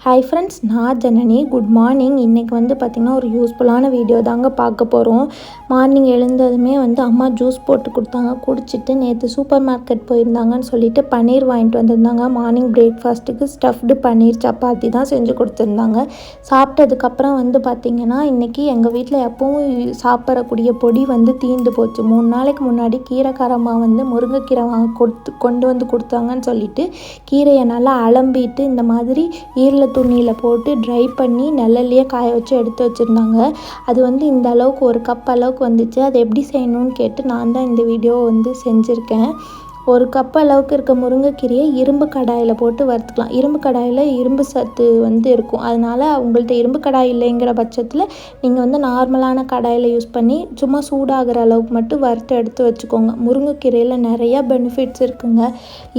Hi friends, நான் Janani. Good morning. இன்றைக்கி பார்த்திங்கன்னா ஒரு யூஸ்ஃபுல்லான வீடியோ தாங்க பார்க்க போகிறோம். மார்னிங் எழுந்ததுமே அம்மா ஜூஸ் போட்டு கொடுத்தாங்க. குடிச்சிட்டு நேற்று சூப்பர் மார்க்கெட் போயிருந்தாங்கன்னு சொல்லிட்டு பன்னீர் வாங்கிட்டு வந்திருந்தாங்க. மார்னிங் பிரேக்ஃபாஸ்ட்டுக்கு ஸ்டஃப்டு பன்னீர் சப்பாத்தி தான் செஞ்சு கொடுத்துருந்தாங்க. சாப்பிட்டதுக்கப்புறம் பார்த்திங்கன்னா இன்றைக்கி எங்கள் வீட்டில் எப்பவும் சாப்பிடக்கூடிய பொடி தீர்ந்து போச்சு. 3 நாளைக்கு முன்னாடி கீரைக்காரம்மா முருங்கைக்கீரை கொண்டு வந்து கொடுத்தாங்கன்னு சொல்லிட்டு கீரையை நல்லா அலம்பிட்டு இந்த மாதிரி ஈரல துணியில் போட்டு ட்ரை பண்ணி நெல்லையே காய வச்சு எடுத்து வச்சுருந்தாங்க. அது இந்த அளவுக்கு ஒரு கப் அளவுக்கு வந்துச்சு. அதை எப்படி செய்யணும்னு கேட்டு நான் தான் இந்த வீடியோ செஞ்சுருக்கேன். ஒரு கப் அளவுக்கு இருக்க முருங்கைக்கீரையை இரும்பு கடாயில் போட்டு வறுத்துக்கலாம். இரும்பு கடாயில் இரும்பு சத்து இருக்கும். அதனால் உங்கள்கிட்ட இரும்பு கடாய் இல்லைங்கிற பட்சத்தில் நீங்கள் நார்மலான கடாயில் யூஸ் பண்ணி சும்மா சூடாகிற அளவுக்கு மட்டும் வறுத்து எடுத்து வச்சுக்கோங்க. முருங்கைக்கீரையில் நிறையா பெனிஃபிட்ஸ் இருக்குங்க.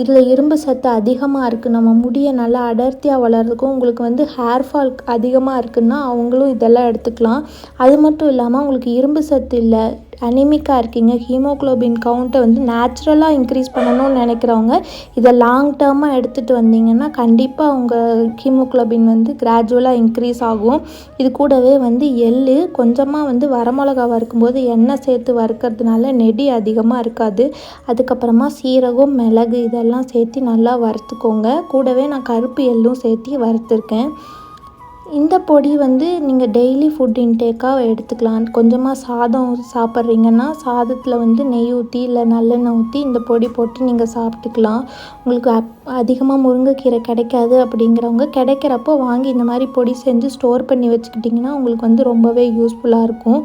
இதில் இரும்பு சத்து அதிகமாக இருக்குது. நம்ம முடியை நல்லா அடர்த்தியாக வளர்றதுக்கும் உங்களுக்கு ஹேர் ஃபால் அதிகமாக இருக்குன்னா அவங்களும் இதெல்லாம் எடுத்துக்கலாம். அது மட்டும் இல்லாமல் உங்களுக்கு இரும்பு சத்து இல்லை, அனிமிக்காக இருக்கீங்க, ஹீமோக்ளோபின் கவுண்ட்டை நேச்சுரலாக இன்க்ரீஸ் பண்ணணும்னு நினைக்கிறவங்க இதை லாங் டேர்மாக எடுத்துகிட்டு வந்தீங்கன்னா கண்டிப்பாக உங்கள் ஹீமோக்ளோபின் கிராஜுவலாக இன்க்ரீஸ் ஆகும். இது கூடவே எள்ளு கொஞ்சமாக வரமிளகா வறுக்கும்போது எண்ணெய் சேர்த்து வறுக்கிறதுனால நெடி அதிகமாக இருக்காது. அதுக்கப்புறமா சீரகம், மிளகு இதெல்லாம் சேர்த்து நல்லா வறுத்துக்கோங்க. கூடவே நான் கருப்பு எள்ளும் சேர்த்து வறுத்துருக்கேன். இந்த பொடி நீங்கள் டெய்லி ஃபுட் இன்டேக்காக எடுத்துக்கலாம். கொஞ்சமாக சாதம் சாப்பிட்றீங்கன்னா சாதத்தில் நெய் ஊற்றி இல்லை நல்லெண்ணெய் ஊற்றி இந்த பொடி போட்டு நீங்கள் சாப்பிட்டுக்கலாம். உங்களுக்கு அதிகமாக முருங்கைக்கீரை கிடைக்காது அப்படிங்கிறவங்க கிடைக்கிறப்போ வாங்கி இந்த மாதிரி பொடி செஞ்சு ஸ்டோர் பண்ணி வச்சுக்கிட்டிங்கன்னா உங்களுக்கு ரொம்பவே யூஸ்ஃபுல்லாக இருக்கும்.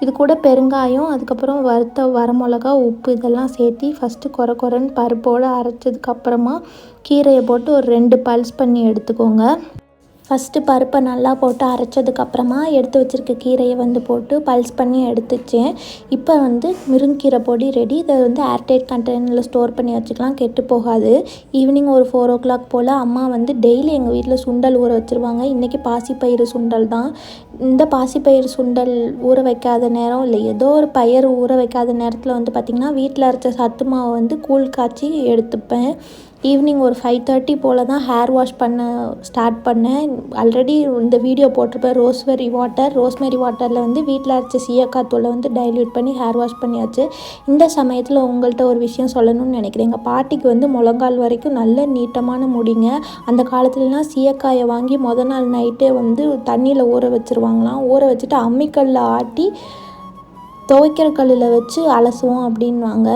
இது கூட பெருங்காயம், அதுக்கப்புறம் வறுத்த வரமிளகா, உப்பு இதெல்லாம் சேர்த்து ஃபஸ்ட்டு கொரன்னு பருப்போடு அரைச்சதுக்கப்புறமா கீரையை போட்டு ஒரு 2 பல்ஸ் பண்ணி எடுத்துக்கோங்க. ஃபஸ்ட்டு பருப்பை நல்லா போட்டு அரைச்சதுக்கப்புறமா எடுத்து வச்சுருக்க கீரையை போட்டு பல்ஸ் பண்ணி எடுத்துச்சேன். இப்போ முருங்கீரை பொடி ரெடி. இதை ஏர்டைட் கண்டெய்னரில் ஸ்டோர் பண்ணி வச்சுக்கலாம், கெட்டு போகாது. ஈவினிங் ஒரு 4 o'clock போல் அம்மா டெய்லி எங்கள் வீட்டில் சுண்டல் ஊற வச்சுருவாங்க. இன்றைக்கி பாசிப்பயிறு சுண்டல் தான். இந்த பாசிப்பயிறு சுண்டல் ஊற வைக்காத நேரம் இல்லை, ஏதோ ஒரு பயிர் ஊற வைக்காத நேரத்தில் பார்த்திங்கன்னா வீட்டில் அரைச்ச சத்து மாவை கூழ் காய்ச்சி எடுத்துப்பேன். ஈவினிங் ஒரு 5:30 போல் தான் ஹேர் வாஷ் பண்ண ஸ்டார்ட் பண்ணேன். ஆல்ரெடி இந்த வீடியோ போட்டிருப்பேன். ரோஸ்மெரி வாட்டரில் வீட்டில் அரைச்ச சீயக்காய் தூளை டைல்யூட் பண்ணி ஹேர் வாஷ் பண்ணியாச்சு. இந்த சமயத்தில் உங்கள்கிட்ட ஒரு விஷயம் சொல்லணும்னு நினைக்கிறேன். எங்கள் பாட்டிக்கு முழங்கால் வரைக்கும் நல்ல நீட்டமான முடிங்க. அந்த காலத்துலலாம் சீயக்காயை வாங்கி நாள் நைட்டே தண்ணியில் ஊற வச்சுருவாங்களாம். ஊற வச்சுட்டு அம்மிக்கல்லில் ஆட்டி துவைக்கிற கல்லில் வச்சு அலசுவோம் அப்படின்வாங்க.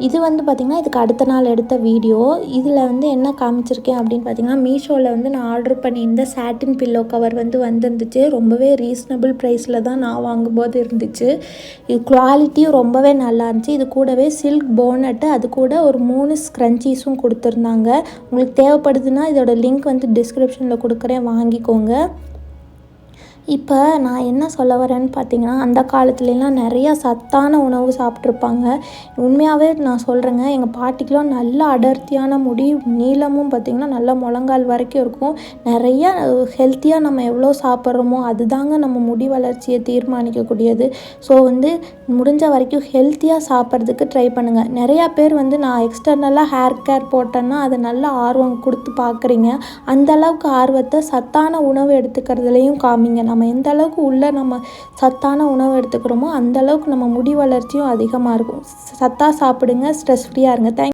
இது பார்த்திங்கன்னா இதுக்கு அடுத்த நாள் எடுத்த வீடியோ. இதில் என்ன காமிச்சிருக்கேன் அப்படின்னு பார்த்திங்கன்னா மீஷோவில் நான் ஆர்டர் பண்ணியிருந்த சாட்டின் பில்லோ கவர் வந்துருந்துச்சு. ரொம்பவே ரீசனபிள் ப்ரைஸில் தான் நான் வாங்கும்போது இருந்துச்சு. இது குவாலிட்டியும் ரொம்பவே நல்லா இருந்துச்சு. இது கூடவே சில்க் போனட்டு, அது கூட ஒரு 3 ஸ்க்ரன்ச்சீஸும் கொடுத்துருந்தாங்க. உங்களுக்கு தேவைப்படுதுன்னா இதோட லிங்க் டிஸ்கிரிப்ஷனில் கொடுக்குறேன், வாங்கிக்கோங்க. இப்போ நான் என்ன சொல்ல வரேன்னு பார்த்தீங்கன்னா, அந்த காலத்துலலாம் நிறையா சத்தான உணவு சாப்பிட்ருப்பாங்க. உண்மையாகவே நான் சொல்கிறேங்க, எங்கள் பாட்டிக்கெலாம் நல்ல அடர்த்தியான முடி, நீளமும் பார்த்திங்கன்னா நல்லா முழங்கால் வரைக்கும் இருக்கும். நிறையா ஹெல்த்தியாக நம்ம எவ்வளோ சாப்பிட்றோமோ அதுதாங்க நம்ம முடி வளர்ச்சியை தீர்மானிக்கக்கூடியது. ஸோ முடிஞ்ச வரைக்கும் ஹெல்த்தியாக சாப்பிட்றதுக்கு ட்ரை பண்ணுங்கள். நிறையா பேர் நான் எக்ஸ்டர்னலாக ஹேர் கேர் போட்டேன்னா அதை நல்லா ஆர்வம் கொடுத்து பார்க்குறீங்க. அந்தளவுக்கு ஆர்வத்தை சத்தான உணவு எடுத்துக்கிறதுலையும் காமிங்க. நம்ம எந்த அளவுக்கு நம்ம சத்தான உணவு எடுத்துக்கிறோமோ அந்த அளவுக்கு நம்ம முடி வளர்ச்சியும் அதிகமாக இருக்கும். சத்தாக சாப்பிடுங்க, ஸ்ட்ரெஸ் ஃப்ரீயாக இருங்க.